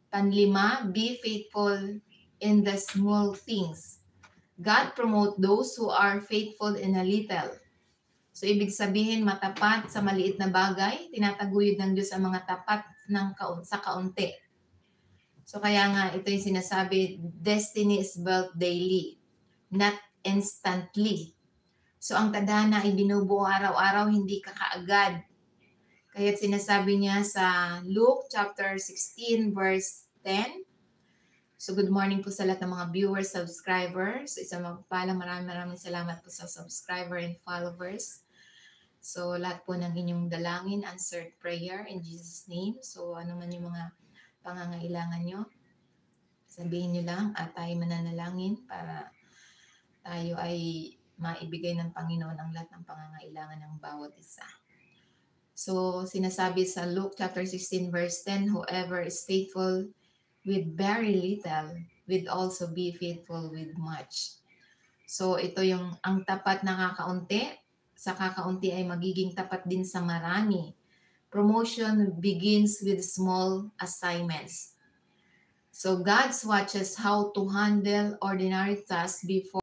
Panlima, be faithful in the small things. God promote those who are faithful in a little. So, ibig sabihin, matapat sa maliit na bagay, tinataguyod ng Diyos ang mga tapat sa kaunti. So, kaya nga, ito yung sinasabi, destiny is built daily, not instantly. So, ang tadhana ay binubuo araw-araw, hindi kakaagad. Kaya sinasabi niya sa Luke chapter 16 verse 10. So good morning po sa lahat ng mga viewers, subscribers. So isang magpalang maraming salamat po sa subscriber and followers. So lahat po ng inyong dalangin, answered prayer in Jesus' name. So ano man yung mga pangangailangan nyo, sabihin nyo lang at tayo mananalangin para tayo ay maibigay ng Panginoon ang lahat ng pangangailangan ng bawat isa. So, sinasabi sa Luke chapter 16 verse 10, whoever is faithful with very little will also be faithful with much. So, ito yung ang tapat na kakaunti, sa kakaunti ay magiging tapat din sa marami. Promotion begins with small assignments. So, God watches how to handle ordinary tasks before